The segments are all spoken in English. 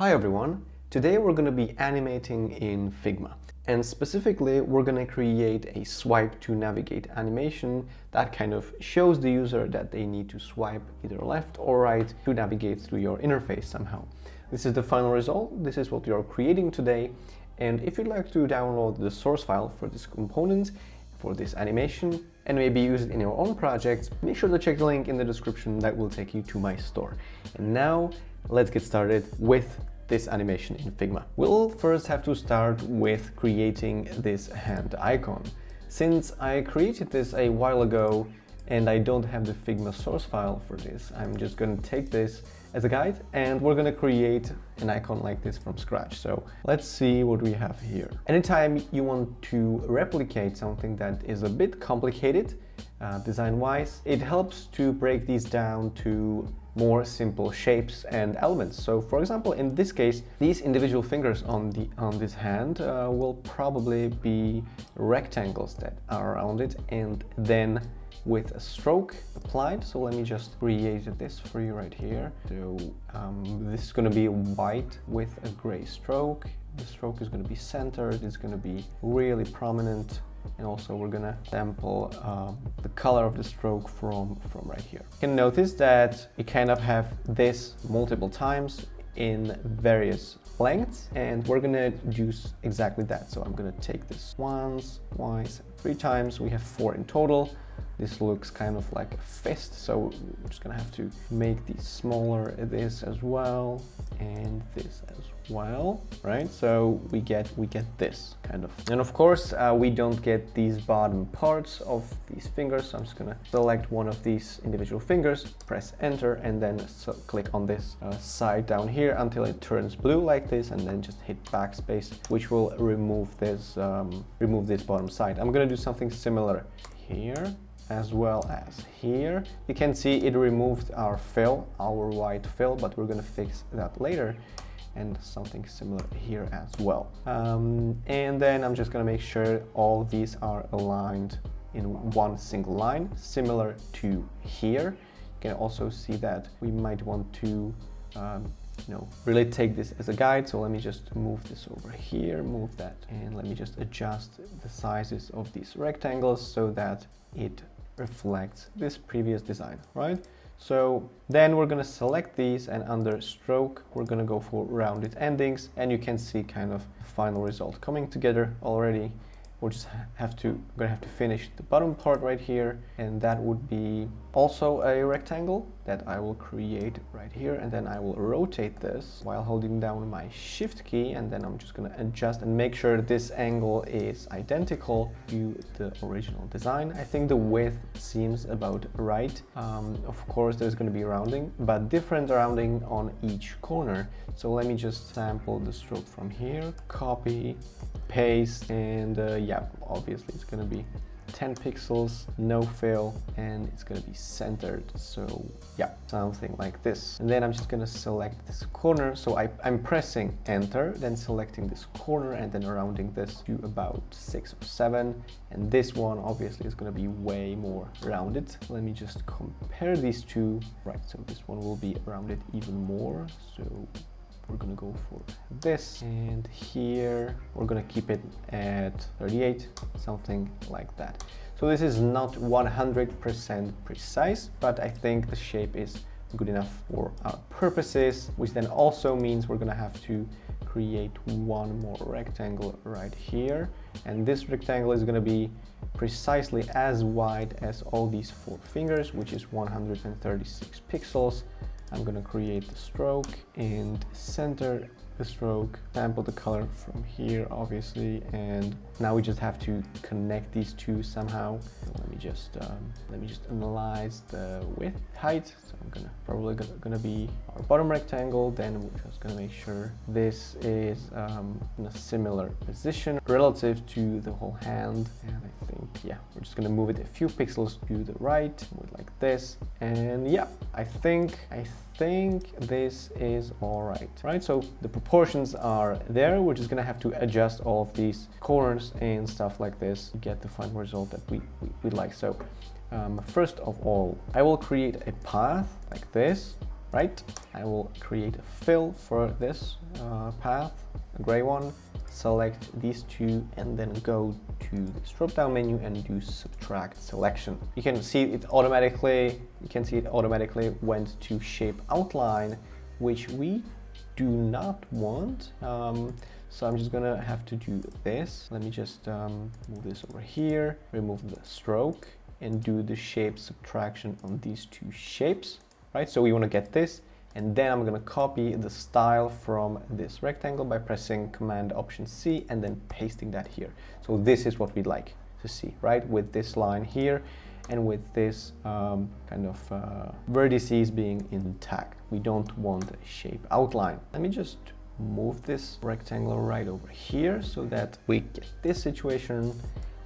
Hi everyone, today we're going to be animating in Figma, and specifically we're going to create a swipe to navigate animation that kind of shows the user that they need to swipe either left or right to navigate through your interface somehow. This is the final result, this is what you're creating today, and if you'd like to download the source file for this component, for this animation, and maybe use it in your own projects, make sure to check the link in the description that will take you to my store. And now let's get started with this animation in Figma. We'll first have to start with creating this hand icon. Since I created this a while ago and I don't have the Figma source file for this, I'm just going to take this as a guide and we're going to create an icon like this from scratch. So let's see what we have here. Anytime you want to replicate something that is a bit complicated design-wise, it helps to break these down to more simple shapes and elements. So for example, in this case, these individual fingers on this hand will probably be rectangles that are around it, and then with a stroke applied. So let me just create this for you right here. So this is going to be white with a gray stroke. The stroke is going to be centered, it's going to be really prominent, and also we're gonna sample the color of the stroke from right here. You can notice that you kind of have this multiple times in various lengths, and we're gonna do exactly that. So I'm gonna take this once, twice, 3 times. We have 4 in total. This looks kind of like a fist, so we're just gonna have to make these smaller, this as well, and this as well, right? So we get this kind of. And of course, we don't get these bottom parts of these fingers, so I'm just gonna select one of these individual fingers, press enter, and then click on this side down here until it turns blue like this, and then just hit backspace, which will remove this bottom side. I'm gonna do something similar here as well as here. You can see it removed our fill, our white fill, but we're gonna fix that later, and something similar here as well. And then I'm just gonna make sure all these are aligned in one single line, similar to here. You can also see that we might want to really take this as a guide. So let me just move this over here, move that, and let me just adjust the sizes of these rectangles so that it reflects this previous design, right? So then we're going to select these, and under stroke we're going to go for rounded endings, and you can see kind of the final result coming together already. We'll just gonna have to finish the bottom part right here, and that would be also a rectangle that I will create right here, and then I will rotate this while holding down my shift key, and then I'm just gonna adjust and make sure this angle is identical to the original design. I think the width seems about right. Of course there's gonna be rounding, but different rounding on each corner. So let me just sample the stroke from here, copy, paste, and yeah, obviously it's gonna be 10 pixels, no fill, and it's gonna be centered. So yeah, something like this. And then I'm just gonna select this corner. So I'm pressing enter, then selecting this corner, and then rounding this to about 6 or 7. And this one obviously is gonna be way more rounded. Let me just compare these two. Right, so this one will be rounded even more. So we're gonna go for this, and here we're gonna keep it at 38, something like that. So this is not 100% precise, but I think the shape is good enough for our purposes, which then also means we're gonna have to create one more rectangle right here, and this rectangle is gonna be precisely as wide as all these 4 fingers, which is 136 pixels. I'm gonna create the stroke and center the stroke, sample the color from here obviously, and now we just have to connect these two somehow. So let me just analyze the width, height. So I'm probably gonna be our bottom rectangle. Then we're just gonna make sure this is in a similar position relative to the whole hand, and I think yeah, we're just gonna move it a few pixels to the right with like this, and yeah, I think this is all right? So the proportions are there. We're just gonna have to adjust all of these corners and stuff like this to get the final result that we like. So first of all, I will create a path like this, right? I will create a fill for this path, a gray one, select these two, and then go to this drop down menu and do subtract selection. You can see it automatically went to shape outline, which we do not want. So I'm just gonna have to do this. Let me just move this over here, remove the stroke, and do the shape subtraction on these two shapes, right? So we want to get this, and then I'm gonna copy the style from this rectangle by pressing Command Option C and then pasting that here. So this is what we'd like to see, right? With this line here and with this kind of vertices being intact. We don't want a shape outline. Let me just move this rectangle right over here so that we get this situation,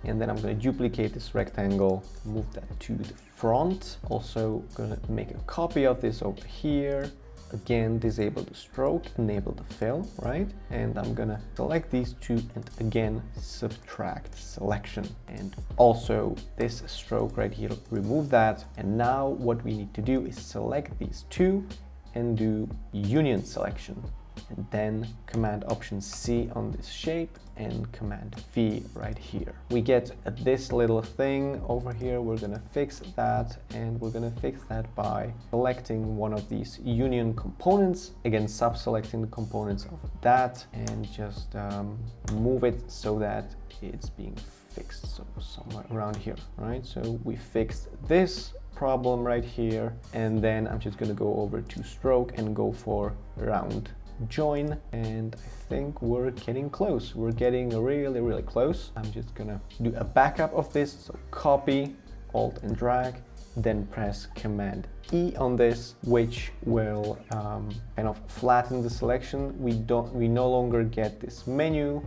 and then I'm going to duplicate this rectangle, move that to the front. Also going to make a copy of this over here. Again, disable the stroke, enable the fill, right? And I'm gonna select these two and again subtract selection. And also this stroke right here, remove that. And now what we need to do is select these two and do union selection. And then Command Option C on this shape and Command V right here. We get this little thing over here. We're gonna fix that, and we're gonna fix that by selecting one of these union components. Again, sub-selecting the components of that and just move it so that it's being fixed. So somewhere around here, right? So we fixed this problem right here, and then I'm just gonna go over to stroke and go for round join, and I think we're getting close. We're getting really close. I'm just gonna do a backup of this. So copy, Alt and drag, then press Command E on this, which will kind of flatten the selection. We no longer get this menu,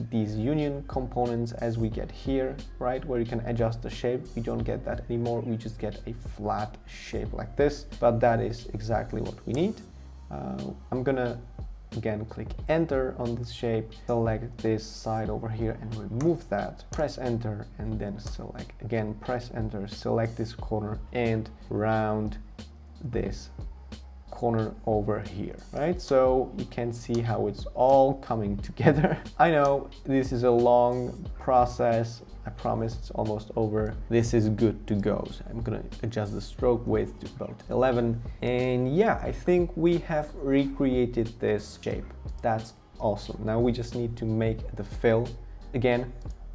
these union components as we get here, right, where you can adjust the shape. We don't get that anymore. We just get a flat shape like this, but that is exactly what we need. I'm gonna again click enter on this shape, select this side over here and remove that, press enter, and then select again, press enter, select this corner and round this corner over here, right? So you can see how it's all coming together. I know this is a long process. I promise it's almost over. This is good to go. So I'm gonna adjust the stroke width to about 11. And yeah, I think we have recreated this shape. That's awesome. Now we just need to make the fill again,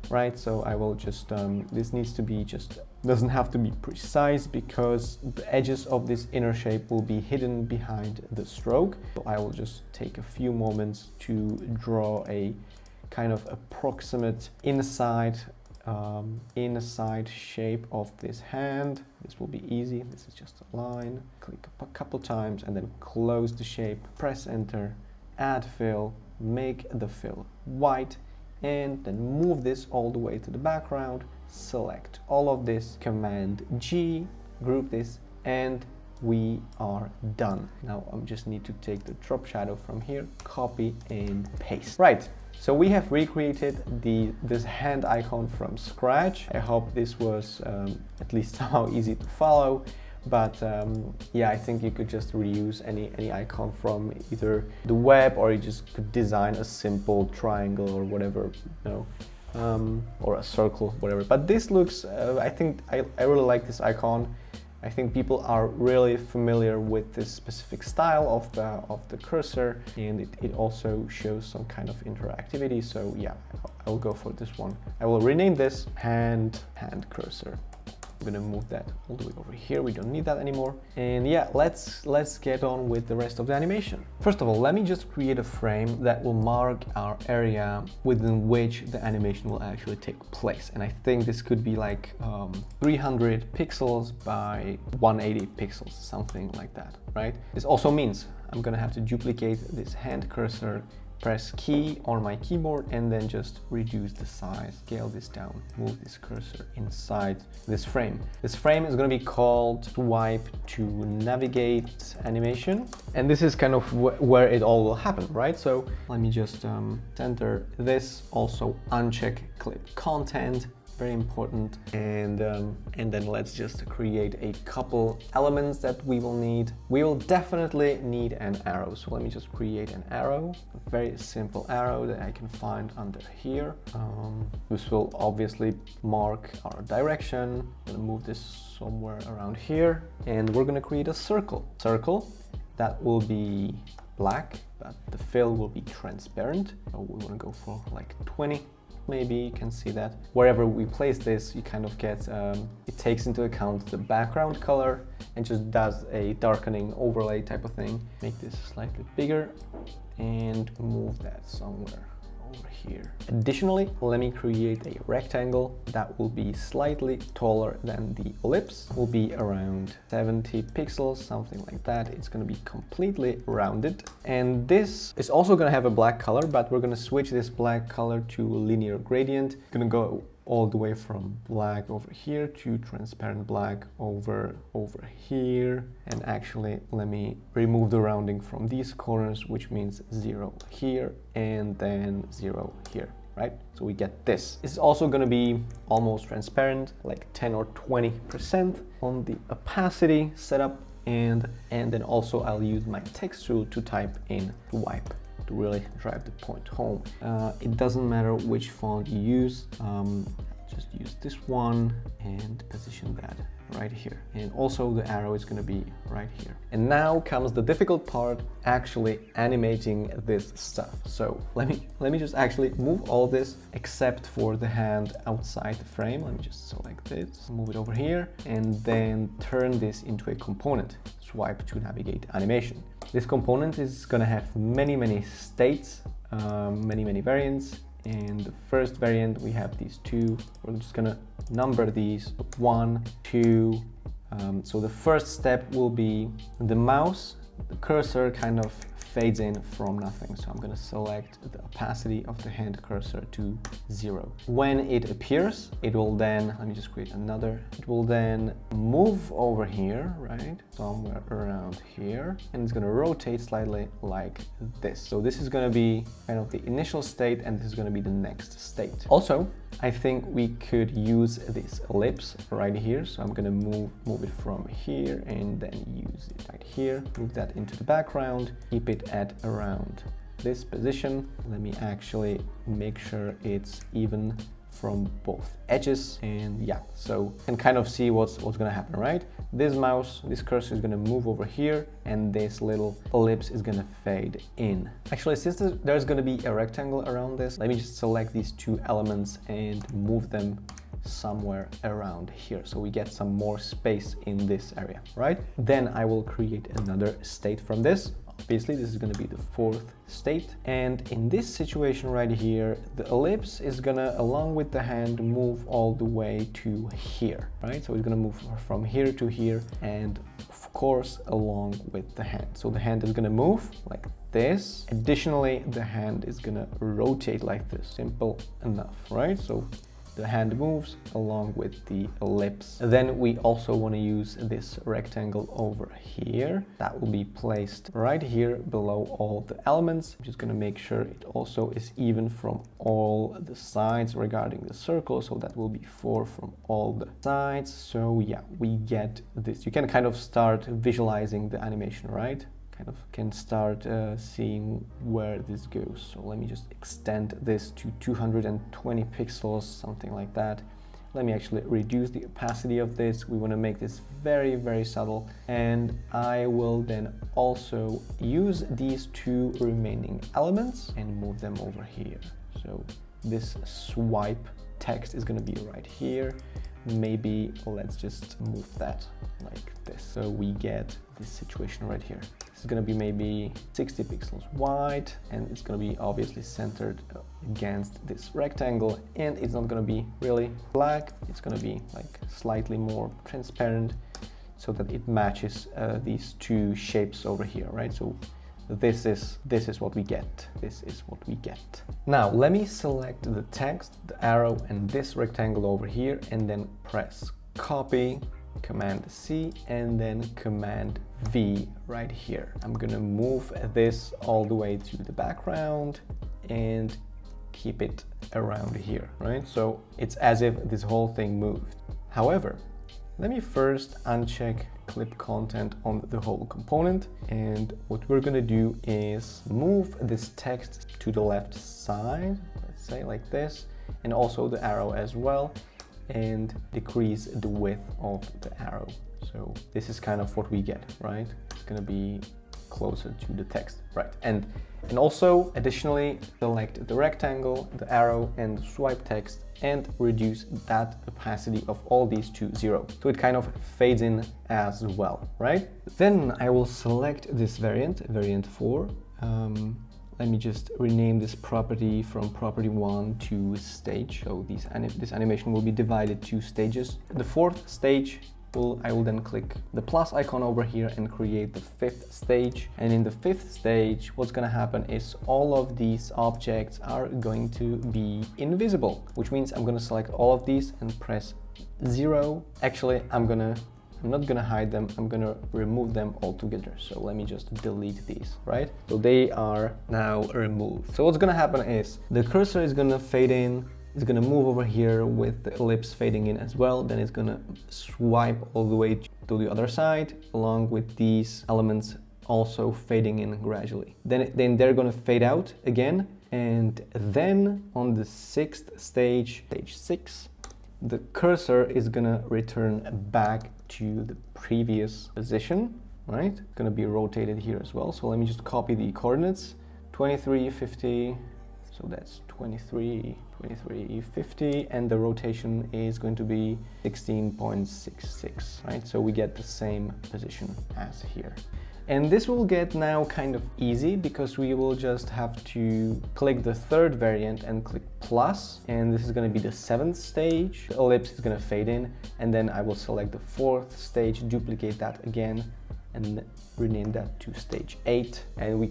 right? So I will just, this needs to be just, doesn't have to be precise because the edges of this inner shape will be hidden behind the stroke. So I will just take a few moments to draw a kind of approximate inside shape of this hand. This will be easy. This is just a line. Click a couple times and then close the shape, press enter, add fill, make the fill white, and then move this all the way to the background, select all of this, Command G, group this, and we are done. Now I just need to take the drop shadow from here, copy and paste. Right, so we have recreated this hand icon from scratch. I hope this was at least somehow easy to follow. But yeah, I think you could just reuse any icon from either the web, or you just could design a simple triangle or whatever, you know, or a circle, whatever. But this looks, I think I really like this icon. I think people are really familiar with this specific style of the cursor, and it also shows some kind of interactivity. So yeah, I'll go for this one. I will rename this hand cursor. I'm gonna move that all the way over here. We don't need that anymore. And yeah, let's get on with the rest of the animation. First of all, let me just create a frame that will mark our area within which the animation will actually take place. And I think this could be like 300 pixels by 180 pixels, something like that, right? This also means I'm gonna have to duplicate this hand cursor, press key on my keyboard, and then just reduce the size, scale this down, move this cursor inside this frame. This frame is going to be called Swipe to Navigate Animation. And this is kind of where it all will happen, right? So let me just center this, also uncheck clip content, very important. And then let's just create a couple elements that we will need. We will definitely need an arrow. So let me just create an arrow, a very simple arrow that I can find under here. This will obviously mark our direction. I'm gonna move this somewhere around here, and we're gonna create a circle. That will be black, but the fill will be transparent. So we want to go for like 20. Maybe you can see that wherever we place this, you kind of get, it takes into account the background color and just does a darkening overlay type of thing. Make this slightly bigger and move that somewhere over here. Additionally, let me create a rectangle that will be slightly taller than the ellipse. Will be around 70 pixels, something like that. It's going to be completely rounded. And this is also going to have a black color, but we're going to switch this black color to a linear gradient. Going to go all the way from black over here to transparent black over here. And actually, let me remove the rounding from these corners, which means 0 here and then 0 here, right? So we get this. It's also going to be almost transparent, like 10 or 20% on the opacity setup. And then also I'll use my text tool to type in swipe to really drive the point home. It doesn't matter which font you use, just use this one and position that right here. And also the arrow is going to be right here. And now comes the difficult part, actually animating this stuff. So let me just actually move all this except for the hand outside the frame. Let me just select this, move it over here, and then turn this into a component. Swipe to navigate animation. This component is going to have many states, many variants. And the first variant, we have these two. We're just gonna number these 1, 2. So the first step will be the mouse. The cursor kind of fades in from nothing. So I'm going to select the opacity of the hand cursor to 0. When it appears, it will then, let me just create another. It will then move over here, right? Somewhere around here. And it's going to rotate slightly like this. So this is going to be kind of the initial state, and this is going to be the next state. Also, I think we could use this ellipse right here. So I'm going to move it from here and then use it right here. Move that into the background, keep it at around this position. Let me actually make sure it's even from both edges, and yeah, so you can kind of see what's gonna happen, right? This cursor is gonna move over here, and this little ellipse is gonna fade in. Actually, since there's gonna be a rectangle around this, let me just select these two elements and move them somewhere around here, so we get some more space in this area, right? Then I will create another state from this. Obviously, this is going to be the fourth state. And in this situation right here, the ellipse is going to, along with the hand, move all the way to here, right? So it's going to move from here to here, and of course, along with the hand. So the hand is going to move like this. Additionally, the hand is going to rotate like this. Simple enough, right? So the hand moves along with the ellipse. Then we also want to use this rectangle over here. That will be placed right here below all the elements. I'm just going to make sure it also is even from all the sides regarding the circle. So that will be 4 from all the sides. So yeah, we get this. You can kind of start visualizing the animation, right? Kind of can start seeing where this goes. So let me just extend this to 220 pixels, something like that. Let me actually reduce the opacity of this. We want to make this very subtle. And I will then also use these two remaining elements and move them over here. So this swipe text is going to be right here. Maybe let's just move that like this. So we get this situation right here. This is going to be maybe 60 pixels wide, and it's going to be obviously centered against this rectangle, and it's not going to be really black. It's going to be like slightly more transparent so that it matches these two shapes over here, right? So this is what we get. This is what we get. Now let me select the text, the arrow, and this rectangle over here, and then press copy, Command C, and then Command V right here. I'm gonna move this all the way to the background and keep it around here, right? So it's as if this whole thing moved. However, let me first uncheck clip content on the whole component, and what we're gonna do is move this text to the left side, let's say like this, and also the arrow as well, and decrease the width of the arrow. So this is kind of what we get, right? It's gonna be closer to the text, right? And also additionally select the rectangle, the arrow, and the swipe text, and reduce that opacity of all these to 0. So it kind of fades in as well, right? Then I will select this variant, variant 4. Let me just rename this property from property 1 to stage. So this animation will be divided 2 stages. The 4th stage, I will then click the plus icon over here and create the 5th stage. And in the 5th stage, what's going to happen is all of these objects are going to be invisible, which means I'm going to select all of these and press 0. Actually, I'm not gonna hide them, I'm gonna remove them altogether. So let me just delete these, right? So they are now removed. So what's gonna happen is the cursor is gonna fade in, it's gonna move over here with the ellipse fading in as well. Then it's gonna swipe all the way to the other side, along with these elements also fading in gradually. Then they're gonna fade out again. And then on the 6th stage, stage 6, the cursor is gonna return back to the previous position, right? It's gonna be rotated here as well. So let me just copy the coordinates, 23, 50. So that's 23, 50, and the rotation is going to be 16.66, right? So we get the same position as here. And this will get now kind of easy because we will just have to click the 3rd variant and click plus, and this is going to be the 7th stage. The ellipse is going to fade in, and then I will select the 4th stage, duplicate that again, and rename that to stage 8. And we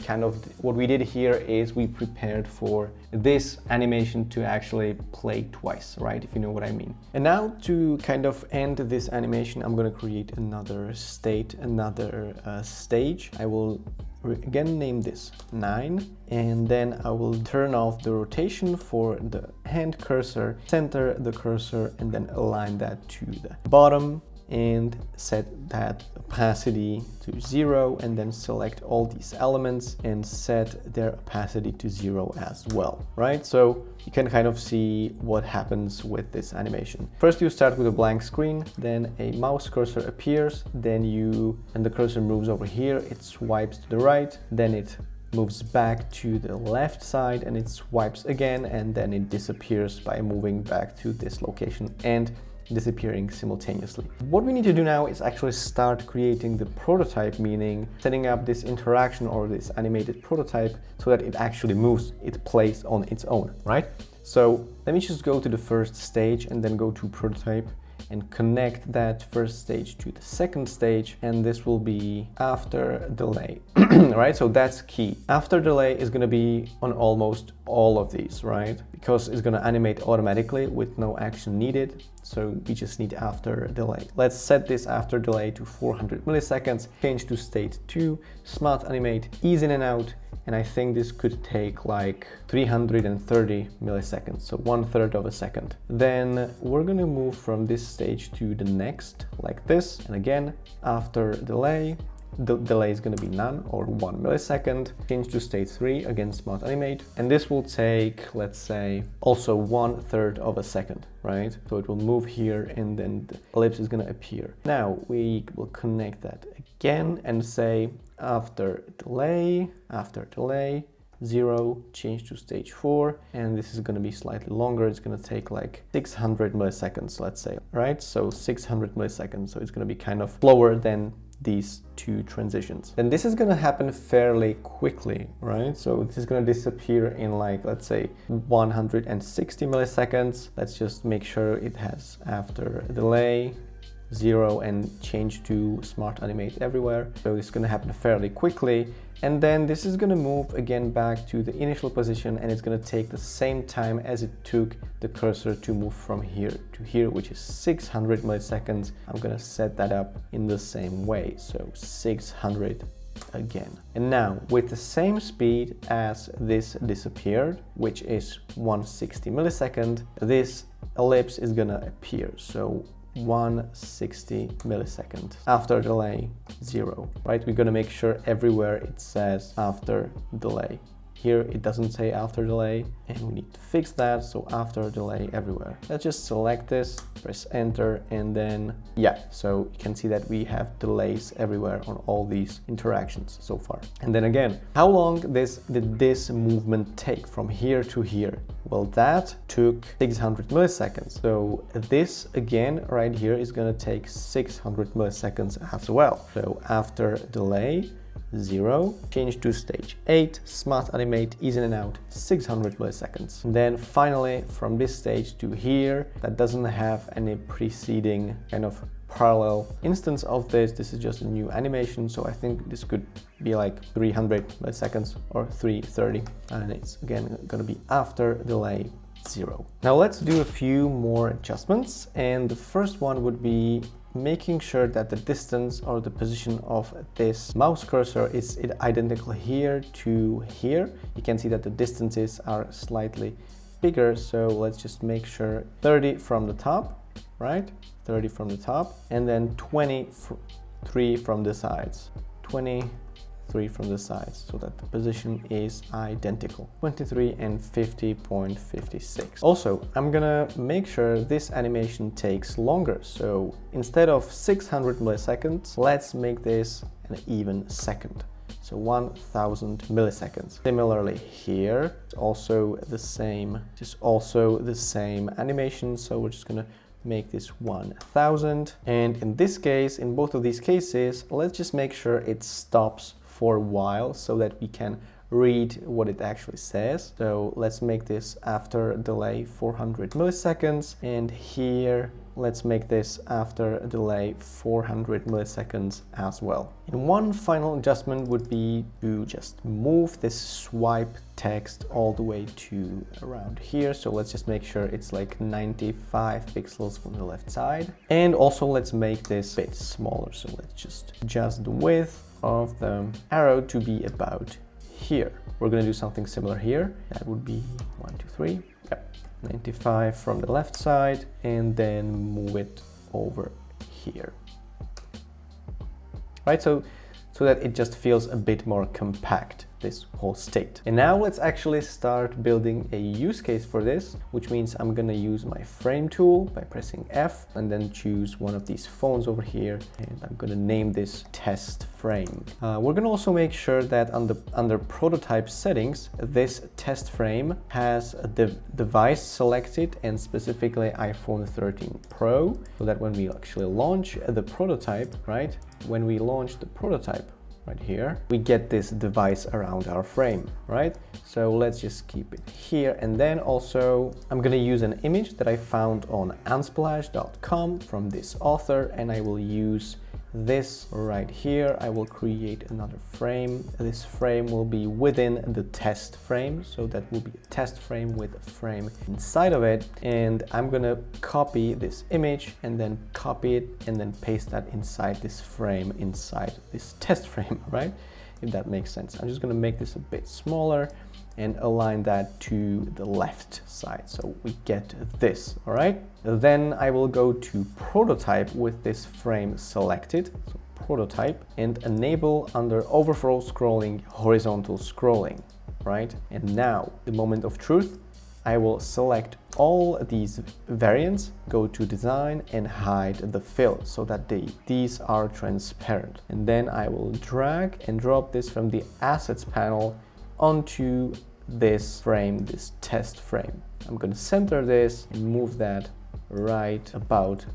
what we did here is we prepared for this animation to actually play twice, right? If you know what I mean. And now to kind of end this animation, I'm going to create another state, another stage. I will again name this 9, and then I will turn off the rotation for the hand cursor, center the cursor, and then align that to the bottom, and set that opacity to 0, and then select all these elements and set their opacity to 0 as well, right? So you can kind of see what happens with this animation. First you start with a blank screen, then a mouse cursor appears, and the cursor moves over here, it swipes to the right, then it moves back to the left side and it swipes again, and then it disappears by moving back to this location and disappearing simultaneously. What we need to do now is actually start creating the prototype, meaning setting up this interaction or this animated prototype so that it actually moves, it plays on its own, right? So let me just go to the 1st stage and then go to prototype and connect that 1st stage to the 2nd stage, and this will be after delay, right? So that's key. After delay is going to be on almost all of these, right? Because it's going to animate automatically with no action needed. So we just need after delay. Let's set this after delay to 400 milliseconds, change to state 2, smart animate, ease in and out, and I think this could take like 330 milliseconds, so 1/3 of a second. Then we're gonna move from this stage to the next, like this, and again, after delay, the delay is going to be none or 1 millisecond. Change to state 3, again smart animate, and this will take, let's say, also 1/3 of a second, right? So it will move here and then the ellipse is going to appear. Now we will connect that again and say after delay, 0, change to stage 4, and this is going to be slightly longer. It's going to take like 600 milliseconds, let's say, right? So 600 milliseconds, so it's going to be kind of slower than these 2 transitions. And this is going to happen fairly quickly, right? So this is going to disappear in like, let's say 160 milliseconds. Let's just make sure it has after delay 0 and change to smart animate everywhere. So it's going to happen fairly quickly. And then this is going to move again back to the initial position, and it's going to take the same time as it took the cursor to move from here to here, which is 600 milliseconds. I'm going to set that up in the same way. So 600 again. And now with the same speed as this disappeared, which is 160 millisecond, this ellipse is gonna appear. So 160 millisecond. After delay, 0, right? We're gonna make sure everywhere it says after delay. Here it doesn't say after delay, and we need to fix that, so after delay everywhere. Let's just select this, press enter, and then yeah, so you can see that we have delays everywhere on all these interactions so far. And then again, how long did this movement take from here to here? Well, that took 600 milliseconds. So this again right here is gonna take 600 milliseconds as well. So after delay, 0, change to stage 8, smart animate, ease in and out, 600 milliseconds. And then finally from this stage to here, that doesn't have any preceding kind of parallel instance of this. This is just a new animation, so I think this could be like 300 milliseconds or 330, and it's again gonna be after delay, 0. Now let's do a few more adjustments, and the first one would be making sure that the distance or the position of this mouse cursor is identical here to here. You can see that the distances are slightly bigger, so let's just make sure 30 from the top, right? 30 from the top, and then 23 from the sides. 23 from the sides, so that the position is identical. 23 and 50.56. Also, I'm gonna make sure this animation takes longer. So instead of 600 milliseconds, let's make this an even second. So 1000 milliseconds. Similarly here, it's also the same, animation. So we're just gonna make this 1000. And in this case, in both of these cases, let's just make sure it stops for a while so that we can read what it actually says. So let's make this after delay 400 milliseconds, and here let's make this after a delay 400 milliseconds as well. And one final adjustment would be to just move this swipe text all the way to around here. So let's just make sure it's like 95 pixels from the left side. And also let's make this a bit smaller. So let's just adjust the width of the arrow to be about here. We're going to do something similar here. That would be 1, 2, 3. Yep. 95 from the left side, and then move it over here. Right, so that it just feels a bit more compact, this whole state. And now let's actually start building a use case for this, which means I'm gonna use my frame tool by pressing F and then choose one of these phones over here, and I'm gonna name this test frame. We're gonna also make sure that under prototype settings, this test frame has the device selected, and specifically iPhone 13 Pro, so that when we actually launch the prototype, right? When we launch the prototype right here, we get this device around our frame, right? So let's just keep it here. And then also I'm gonna use an image that I found on unsplash.com from this author, and I will use this right here. I will create another frame. This frame will be within the test frame, so that will be a test frame with a frame inside of it. And I'm gonna copy this image and then copy it and then paste that inside this frame, inside this test frame, right? If that makes sense. I'm just gonna make this a bit smaller and align that to the left side, so we get this. All right, then I will go to prototype with this frame selected, so prototype, and enable under overflow scrolling horizontal scrolling, right? And now the moment of truth, I will select all these variants, go to design and hide the fill so that these are transparent, and then I will drag and drop this from the assets panel onto this frame, this test frame. I'm going to center this and move that right above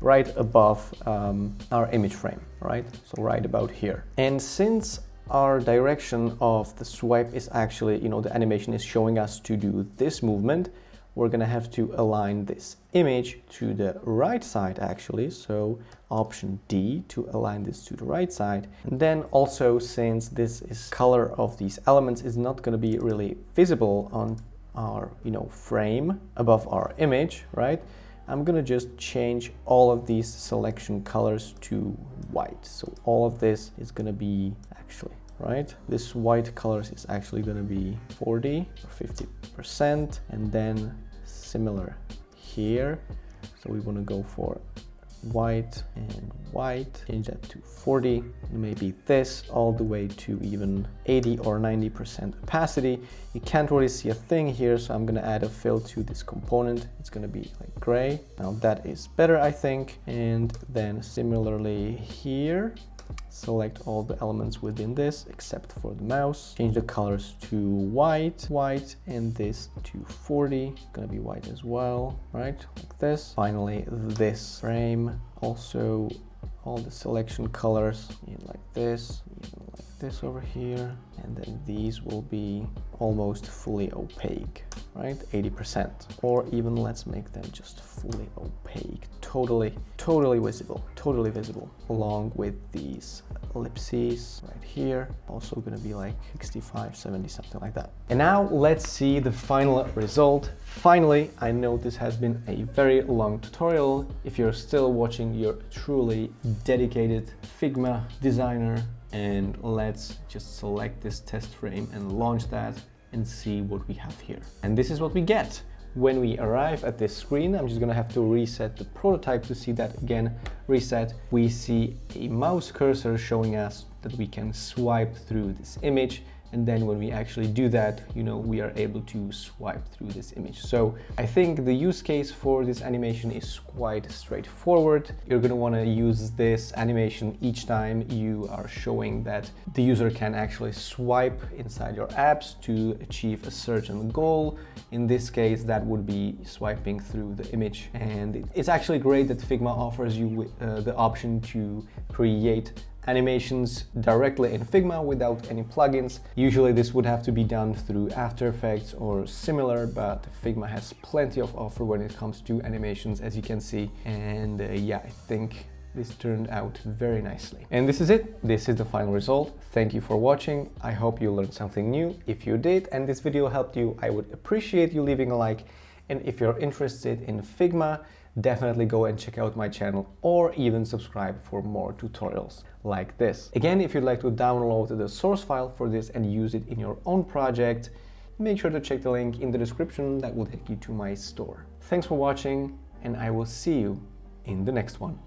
our image frame, right? So right about here. And since our direction of the swipe is actually, the animation is showing us to do this movement, we're gonna have to align this image to the right side actually. So option D to align this to the right side. And then also, since this is color of these elements is not gonna be really visible on our, frame above our image, right? I'm gonna just change all of these selection colors to white. So all of this is gonna be actually right? This white colors is actually going to be 40 or 50%, and then similar here. So we want to go for white and white, change that to 40, and maybe this all the way to even 80 or 90% opacity. You can't really see a thing here, so I'm going to add a fill to this component. It's going to be like gray. Now that is better, I think. And then similarly here, select all the elements within this except for the mouse, change the colors to white, and this to 40, gonna be white as well, right, like this. Finally, this frame, also all the selection colors in like this, even like this over here, and then these will be almost fully opaque, right, 80%, or even let's make them just fully opaque, totally visible, along with these ellipses right here, also gonna be like 65, 70, something like that. And now let's see the final result. Finally, I know this has been a very long tutorial. If you're still watching, you're a truly dedicated Figma designer. And let's just select this test frame and launch that and see what we have here. And this is what we get. When we arrive at this screen, I'm just gonna have to reset the prototype to see that again. Reset, we see a mouse cursor showing us that we can swipe through this image. And then when we actually do that, you know, we are able to swipe through this image. So I think the use case for this animation is quite straightforward. You're going to want to use this animation each time you are showing that the user can actually swipe inside your apps to achieve a certain goal. In this case, that would be swiping through the image. And it's actually great that Figma offers you the option to create animations directly in Figma without any plugins. Usually this would have to be done through After Effects or similar, but Figma has plenty of offer when it comes to animations, as you can see. And yeah, I think this turned out very nicely. And this is it. This is the final result. Thank you for watching. I hope you learned something new. If you did and this video helped you, I would appreciate you leaving a like. And if you're interested in Figma, definitely go and check out my channel or even subscribe for more tutorials like this. Again, if you'd like to download the source file for this and use it in your own project, make sure to check the link in the description that will take you to my store. Thanks for watching, and I will see you in the next one.